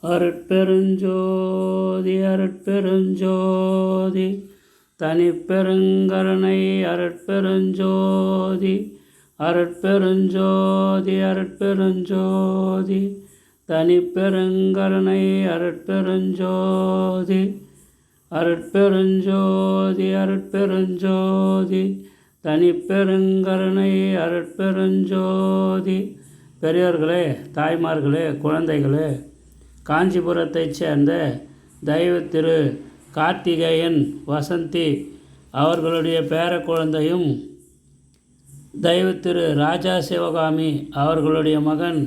அருட்பெருஞ்சோதி அருட்பெருஞ்சோதி தனிப்பெருங்கருணை அருட்பெருஞ்சோதி அருட்பெருஞ்சோதி அருட்பெருஞ்சோதி தனிப்பெருங்கருணை அருட்பெருஞ்சோதி அருட்பெருஞ்சோதி அருட்பெருஞ்சோதி தனிப்பெருங்கருணை அருட்பெருஞ்சோதி. பெரியோர்களே, தாய்மார்களே, குழந்தைகளே, காஞ்சிபுரத்தைச் சேர்ந்த தெய்வ திரு கார்த்திகேயன் வசந்தி அவர்களுடைய பேர குழந்தையும் தெய்வ திரு ராஜா சிவகாமி அவர்களுடைய மகன்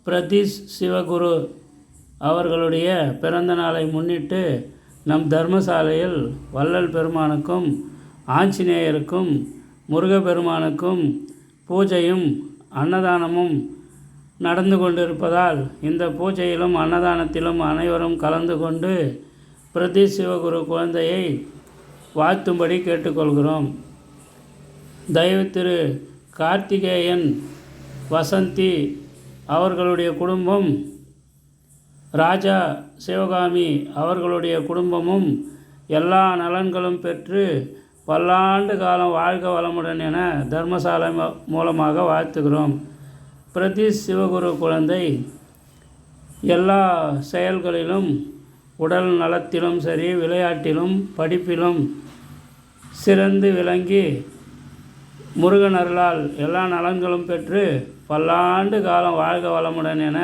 பிரதீஷ் சிவகுரு அவர்களுடைய பிறந்த நாளை முன்னிட்டு நம் தர்மசாலையில் வள்ளல் பெருமானுக்கும் ஆஞ்சநேயருக்கும் முருகப்பெருமானுக்கும் பூஜையும் அன்னதானமும் நடந்து கொண்டிருப்பதால் இந்த பூஜையிலும் அன்னதானத்திலும் அனைவரும் கலந்து கொண்டு பிரதீஷ் சிவகுரு குழந்தையை வாழ்த்தும்படி கேட்டுக்கொள்கிறோம். தெய்வ திரு கார்த்திகேயன் வசந்தி அவர்களுடைய குடும்பம், ராஜா சிவகாமி அவர்களுடைய குடும்பமும் எல்லா நலன்களும் பெற்று பல்லாண்டு காலம் வாழ்க வளமுடன் என தர்மசாலை மூலமாக வாழ்த்துகிறோம். பிரதீஷ் சிவகுரு குழந்தை எல்லா செயல்களிலும், உடல் நலத்திலும் சரி, விளையாட்டிலும் படிப்பிலும் சிறந்து விளங்கி முருகன் அருளால் எல்லா நலன்களும் பெற்று பல்லாண்டு காலம் வாழ்க வளமுடன் என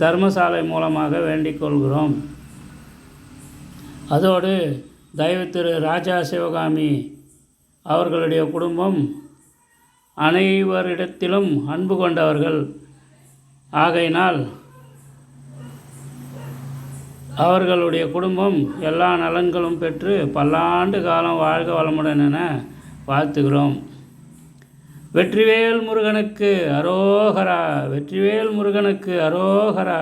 தர்மசாலை மூலமாக வேண்டிக் கொள்கிறோம். அதோடு தெய்வ திரு ராஜா சிவகாமி அவர்களுடைய குடும்பம் அனைவரிடத்திலும் அன்பு கொண்டவர்கள் ஆகையினால் அவர்களுடைய குடும்பம் எல்லா நலன்களும் பெற்று பல்லாண்டு காலம் வாழ்க வளமுடன் என வாழ்த்துகிறோம். வெற்றிவேல் முருகனுக்கு அரோகரா, வெற்றிவேல் முருகனுக்கு அரோகரா,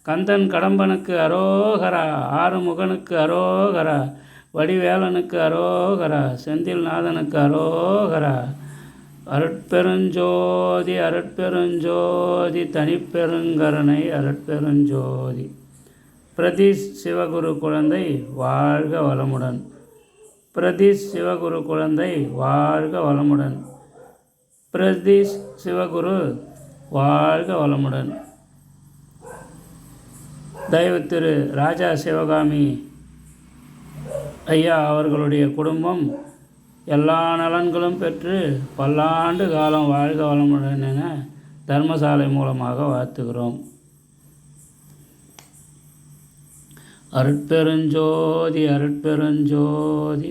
கந்தன் கடம்பனுக்கு அரோகரா, ஆறுமுகனுக்கு அரோகரா, வடிவேலனுக்கு அரோகரா, செந்தில்நாதனுக்கு அரோகரா. அருட்பெருஞ்சோதி அருட்பெருஞ்சோதி தனிப்பெருங்கருணை அருட்பெருஞ்சோதி. பிரதீஷ் சிவகுரு குழந்தை வாழ்க வளமுடன். பிரதீஷ் சிவகுரு குழந்தை வாழ்க வளமுடன். பிரதீஷ் சிவகுரு வாழ்க வளமுடன். தெய்வ திரு ராஜா சிவகாமி ஐயா அவர்களுடைய குடும்பம் எல்லா நலன்களும் பெற்று பல்லாண்டு காலம் வாழ்க வளமுடன் என தர்மசாலை மூலமாக வாழ்த்துகிறோம். அருட்பெருஞ்சோதி அருட்பெருஞ்சோதி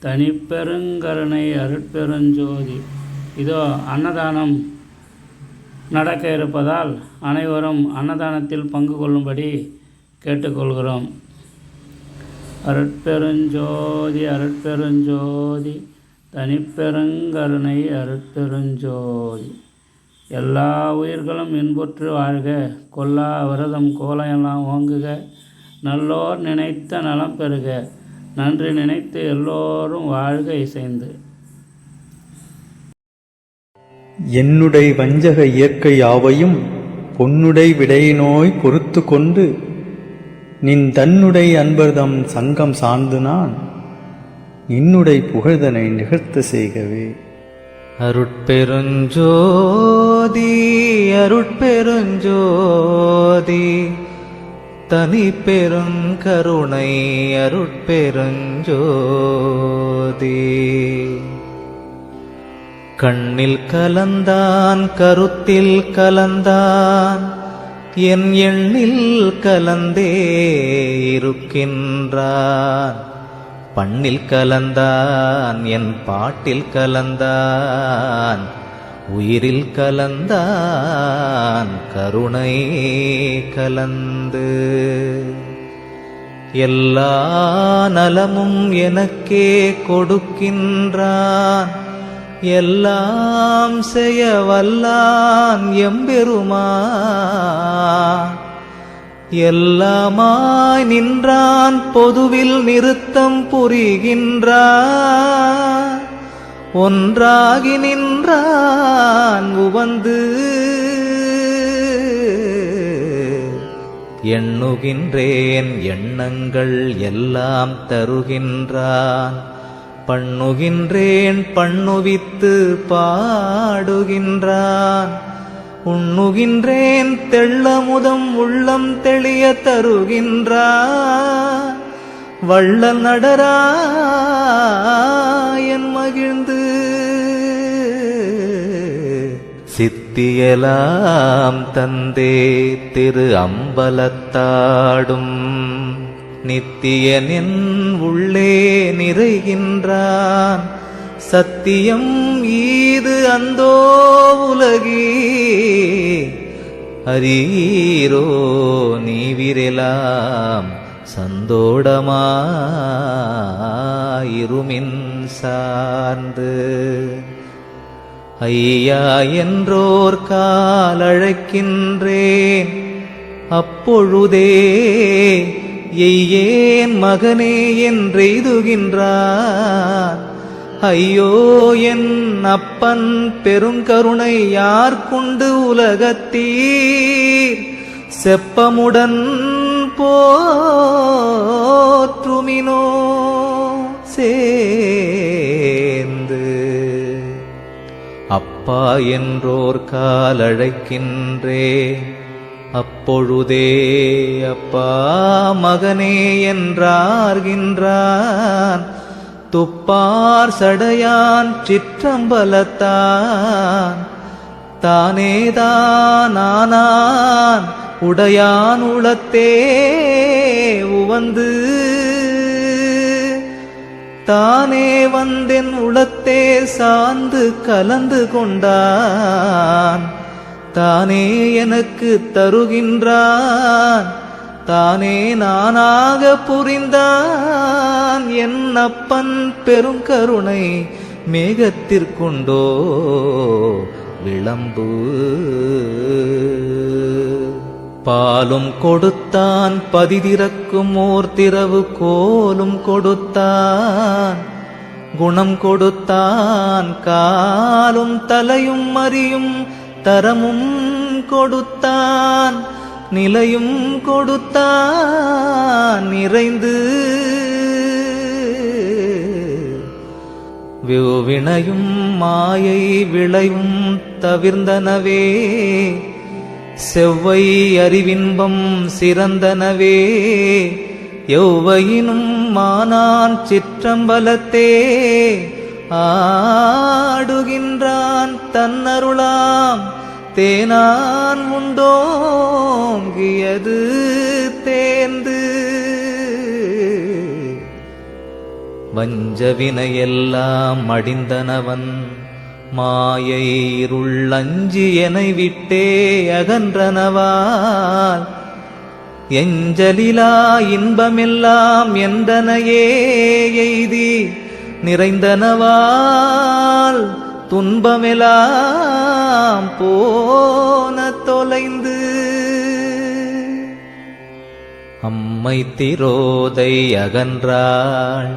தனிப்பெருங்கருணை அருட்பெருஞ்சோதி. இதோ அன்னதானம் நடக்க இருப்பதால் அனைவரும் அன்னதானத்தில் பங்கு கொள்ளும்படி கேட்டுக்கொள்கிறோம். அருட்பெருஞ்சோதி அருட்பெருஞ்சோதி தனிப்பெருங்கருணை அருட்பெருஞ்சோதி. எல்லா உயிர்களும் இன்புற்று வாழ்க, கொல்லா விரதம் கோலையெல்லாம் ஓங்குக, நல்லோர் நினைத்த நலம் பெறுக, நன்றி நினைத்து எல்லோரும் வாழ்க இசைந்து. என்னுடை வஞ்சக இயற்கை யாவையும் பொன்னுடை விடையினோய் பொறுத்து கொண்டு நின் தன்னுடை அன்பர்தம் சங்கம் சார்ந்து நான் இன்னுடை புகழ்தனை நிகழ்த்த செய்கவே. அருட்பெருஞ்சோதி அருட்பெருஞ்சோதி தனி பெருங்கருணை அருட்பெருஞ்சோதி. கண்ணில் கலந்தான் கருத்தில் கலந்தான் என் எண்ணில் கலந்தே இருக்கின்றான். பண்ணில் கலந்தான் என் பாட்டில் கலந்தான், உயிரில் கலந்தான் கருணை கலந்து. எல்லா நலமும் எனக்கே கொடுக்கின்றான், எல்லாம் செய்ய வல்லான் எம்பெருமான். எல்லாமாய் நின்றான், பொதுவில் நிறுத்தம் புரிகின்றான். ஒன்றாகி நின்றான் உவந்து எண்ணுகின்றேன் எண்ணங்கள் எல்லாம் தருகின்றான். பண்ணுகின்றேன் பண்ணுவித்து பாடுகின்றான். உண்ணுகின்றேன் தெள்ளமுதம் உள்ளம் தெளிய தருகின்றான். வள்ளல் நடராயன் மகிழ்ந்து சித்தியலாம் தந்தே திரு அம்பலத்தாடும் நித்தியனின் உள்ளே நிறைகின்றான். சத்தியம் ஈது அந்தோ உலகி அரீரோ நீவிரெலாம் சந்தோடமாயிருமின் சார்ந்து ஐயா என்றோர் காலழைக்கின்றேன். அப்பொழுதே எய்யேன் மகனே என்றெய்துகின்றான். ஐயோ என் அப்பன் பெருங்கருணை யார்கொண்டு உலகத்தீர் செப்பமுடன் போற்றுமினோ சேர்ந்து. அப்பா என்றோர் காலழைக்கின்றேன். அப்பொழுதே அப்பா மகனே என்றார்கின்றான். துப்பார் சடையான் சிற்றம்பலத்தான் தானேதான் ஆனான் உடையான் உளத்தே உவந்து. தானே வந்தென் உளத்தே சார்ந்து கலந்து கொண்டான். தானே எனக்கு தருகின்றான். தானே நானாக புரிந்தான். என் அப்பன் பெருங்கருணை மேகத்திற்குண்டோ விளம்பு. பாலும் கொடுத்தான் பதிதிறக்கும் ஓர் திரவு கோலும் கொடுத்தான். குணம் கொடுத்தான் காலும் தலையும் அறியும் தரமும் கொடுத்தான். நிலையும் கொடுத்தான் நிறைந்து. வினையும் மாயை விளையும் தவிர்ந்தனவே. செவ்வை அறிவின்பம் சிறந்தனவே. எவ்வையினும் மானான் சிற்றம்பலத்தே ஆடுகின்றான் தன்னருளாம். தேனான் உண்டோங்கியது தேர்ந்து. வஞ்சவினையெல்லாம் மடிந்தனவன் மாயை இருள் அஞ்சி எனை விட்டே அகன்றனவால். எஞ்சலிலா இன்பமெல்லாம் என்றனையே எய்தி நிறைந்தனவால். துன்பமெல்லாம் போன தொலைந்து. அம்மை திரோதை அகன்றாள்